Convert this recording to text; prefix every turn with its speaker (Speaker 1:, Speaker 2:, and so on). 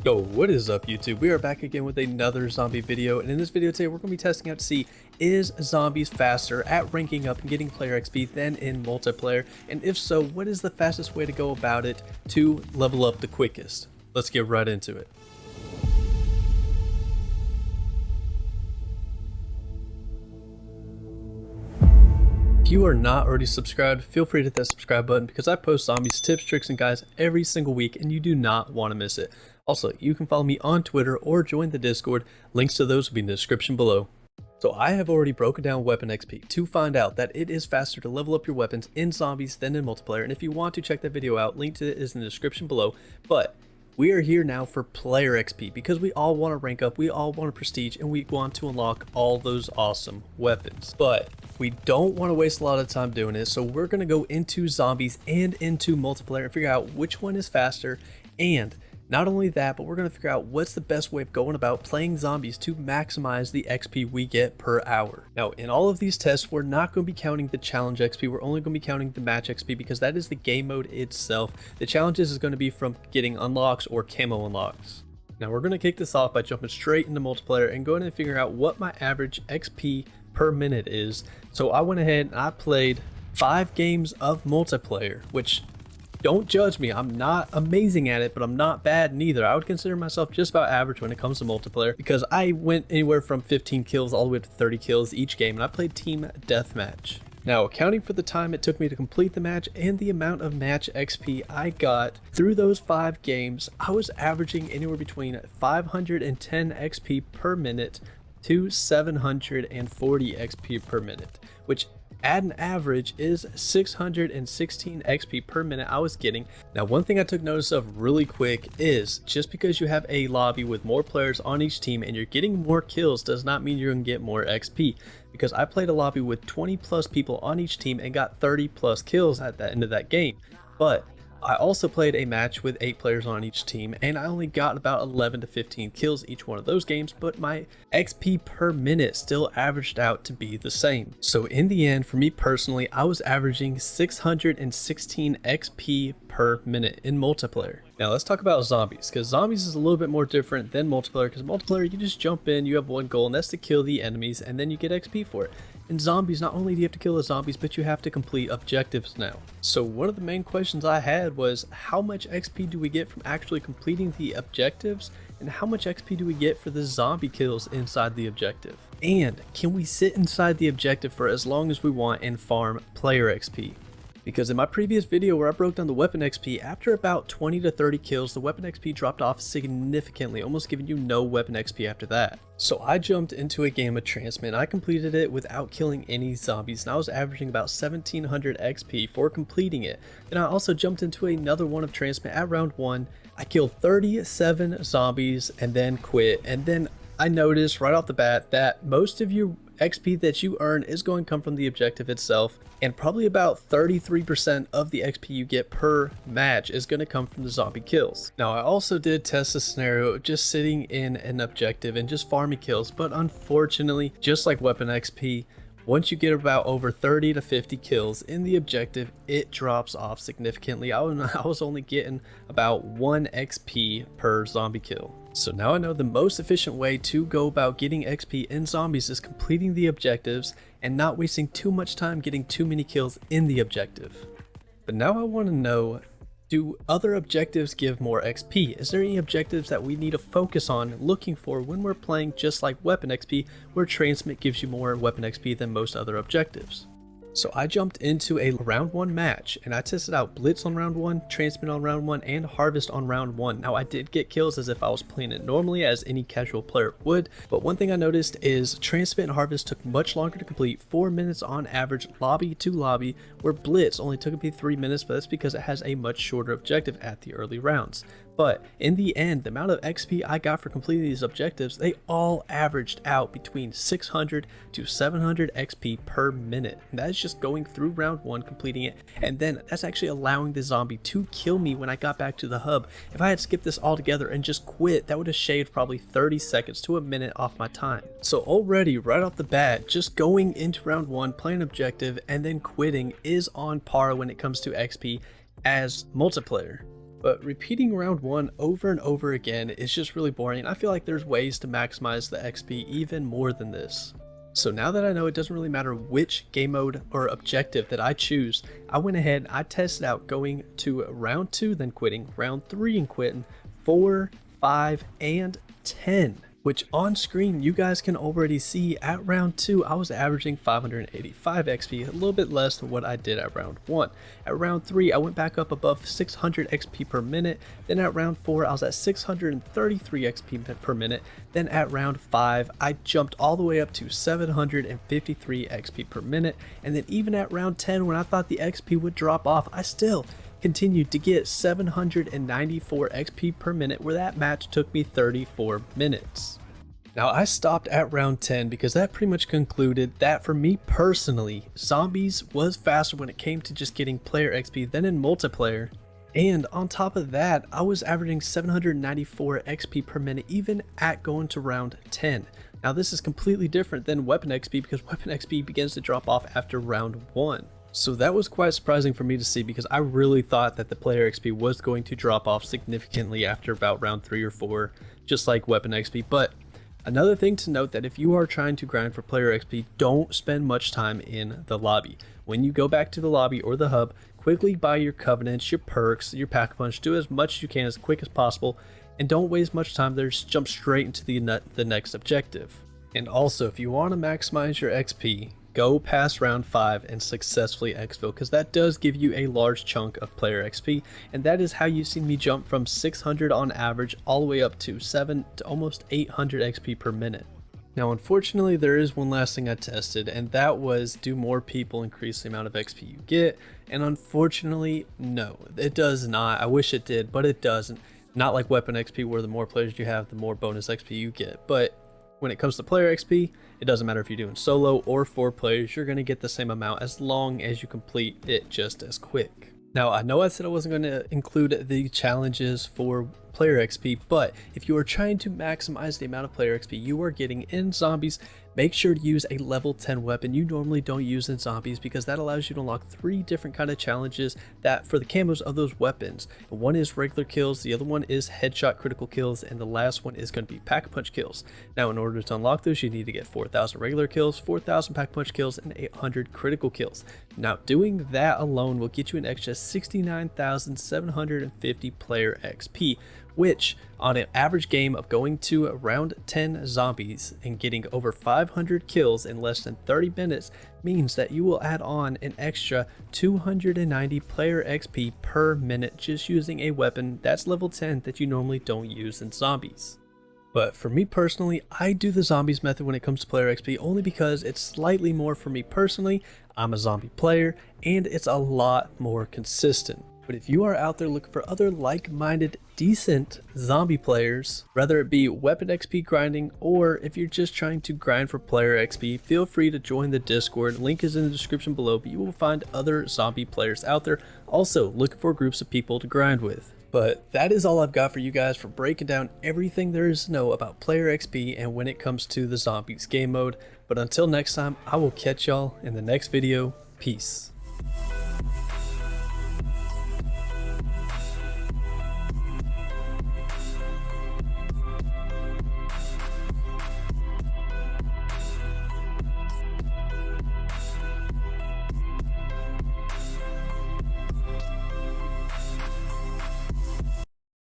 Speaker 1: Yo, what is up YouTube? We are back again with another zombie video, and in this video today we're going to be testing out to see is zombies faster at ranking up and getting player XP than in multiplayer, and if so, what is the fastest way to go about it to level up the quickest? Let's get right into it. If you are not already subscribed, feel free to hit that subscribe button because I post zombies tips, tricks, and guides every single week and you do not want to miss it. Also, you can follow me on Twitter or join the Discord. Links to those will be in the description below. So I have already broken down weapon XP to find out that it is faster to level up your weapons in zombies than in multiplayer, and if you want to check that video out, link to it is in the description below. But we are here now for player XP because we all want to rank up, we all want to prestige, and we want to unlock all those awesome weapons. But we don't want to waste a lot of time doing it, so we're going to go into zombies and into multiplayer and figure out which one is faster. And not only that, but we're going to figure out what's the best way of going about playing zombies to maximize the XP we get per hour. Now, in all of these tests, we're not going to be counting the challenge XP. We're only going to be counting the match XP because that is the game mode itself. The challenges is going to be from getting unlocks or camo unlocks. Now, we're going to kick this off by jumping straight into multiplayer and going to figure out what my average XP per minute is. So I went ahead and I played 5 games of multiplayer, which, don't judge me, I'm not amazing at it, but I'm not bad neither. I would consider myself just about average when it comes to multiplayer because I went anywhere from 15 kills all the way up to 30 kills each game, and I played team deathmatch. Now, accounting for the time it took me to complete the match and the amount of match XP I got through those 5 games, I was averaging anywhere between 510 XP per minute to 740 XP per minute, which at an average is 616 XP per minute I was getting. Now, one thing I took notice of really quick is just because you have a lobby with more players on each team and you're getting more kills does not mean you're going to get more XP, because I played a lobby with 20 plus people on each team and got 30 plus kills at the end of that game. But I also played a match with 8 players on each team and I only got about 11 to 15 kills each one of those games, but my XP per minute still averaged out to be the same. So in the end, for me personally, I was averaging 616 XP per minute in multiplayer. Now let's talk about zombies, because zombies is a little bit more different than multiplayer, because multiplayer you just jump in, you have one goal, and that's to kill the enemies, and then you get XP for it. In zombies, not only do you have to kill the zombies, but you have to complete objectives now. So one of the main questions I had was, how much XP do we get from actually completing the objectives, and how much XP do we get for the zombie kills inside the objective? And can we sit inside the objective for as long as we want and farm player XP? Because in my previous video where I broke down the weapon XP, after about 20 to 30 kills, the weapon XP dropped off significantly, almost giving you no weapon XP after that. So I jumped into a game of Transmit. I completed it without killing any zombies, and I was averaging about 1700 XP for completing it. Then I also jumped into another one of Transmit at round 1. I killed 37 zombies and then quit, and then I noticed right off the bat that most of your XP that you earn is going to come from the objective itself, and probably about 33% of the XP you get per match is going to come from the zombie kills. Now, I also did test the scenario of just sitting in an objective and just farming kills, but unfortunately, just like weapon XP, once you get about over 30 to 50 kills in the objective, it drops off significantly. I was only getting about 1 XP per zombie kill. So now I know the most efficient way to go about getting XP in zombies is completing the objectives and not wasting too much time getting too many kills in the objective. But now I want to know, do other objectives give more XP? Is there any objectives that we need to focus on looking for when we're playing just like weapon XP, where Transmit gives you more weapon XP than most other objectives? So I jumped into a round 1 match and I tested out Blitz on round 1, Transmit on round 1, and Harvest on round 1. Now I did get kills as if I was playing it normally as any casual player would, but one thing I noticed is Transmit and Harvest took much longer to complete, 4 minutes on average lobby to lobby, where Blitz only took me 3 minutes, but that's because it has a much shorter objective at the early rounds. But in the end, the amount of XP I got for completing these objectives, they all averaged out between 600 to 700 XP per minute. And that is just going through round 1, completing it, and then that's actually allowing the zombie to kill me when I got back to the hub. If I had skipped this altogether and just quit, that would have shaved probably 30 seconds to a minute off my time. So already, right off the bat, just going into round 1, playing objective, and then quitting is on par when it comes to XP as multiplayer. But repeating round 1 over and over again is just really boring. I feel like there's ways to maximize the XP even more than this. So now that I know it doesn't really matter which game mode or objective that I choose, I went ahead, I tested out going to round 2 then quitting, round 3 and quitting, 4, 5, and 10. Which on screen you guys can already see at round 2 I was averaging 585 XP, a little bit less than what I did at round 1. At round 3 I went back up above 600 XP per minute, then at round 4 I was at 633 XP per minute, then at round 5 I jumped all the way up to 753 XP per minute, and then even at round 10 when I thought the XP would drop off, I still continued to get 794 XP per minute, where that match took me 34 minutes. Now I stopped at round 10 because that pretty much concluded that for me personally, zombies was faster when it came to just getting player XP than in multiplayer. And on top of that, I was averaging 794 XP per minute even at going to round 10. Now this is completely different than weapon XP because weapon XP begins to drop off after round 1. So that was quite surprising for me to see because I really thought that the player XP was going to drop off significantly after about round 3 or 4, just like weapon XP. But another thing to note, that if you are trying to grind for player XP, don't spend much time in the lobby. When you go back to the lobby or the hub, quickly buy your covenants, your perks, your pack-a-punch, do as much as you can as quick as possible, and don't waste much time there, just jump straight into the next objective. And also, if you want to maximize your XP, go past round 5 and successfully exfil, because that does give you a large chunk of player XP, and that is how you've seen me jump from 600 on average all the way up to 7 to almost 800 XP per minute. Now unfortunately there is one last thing I tested, and that was, do more people increase the amount of XP you get? And unfortunately no, it does not. I wish it did, but it doesn't. Not like weapon XP where the more players you have the more bonus XP you get, but when it comes to player XP, it doesn't matter if you're doing solo or 4 players, you're going to get the same amount as long as you complete it just as quick. Now, I know I said I wasn't going to include the challenges for player XP, but if you are trying to maximize the amount of player XP you are getting in zombies, make sure to use a level 10 weapon you normally don't use in zombies, because that allows you to unlock 3 different kind of challenges that for the camos of those weapons. One is regular kills, the other one is headshot critical kills, and the last one is going to be pack-a-punch kills. Now in order to unlock those, you need to get 4,000 regular kills, 4,000 pack-a-punch kills, and 800 critical kills. Now doing that alone will get you an extra 69,750 player XP, which on an average game of going to around 10 zombies and getting over 500 kills in less than 30 minutes means that you will add on an extra 290 player XP per minute just using a weapon that's level 10 that you normally don't use in zombies. But for me personally, I do the zombies method when it comes to player XP only because it's slightly more for me personally. I'm a zombie player and it's a lot more consistent. But if you are out there looking for other like-minded, decent zombie players, whether it be weapon XP grinding or if you're just trying to grind for player XP, feel free to join the Discord. Link is in the description below, but you will find other zombie players out there also looking for groups of people to grind with. But that is all I've got for you guys for breaking down everything there is to know about player XP and when it comes to the zombies game mode. But until next time, I will catch y'all in the next video. Peace.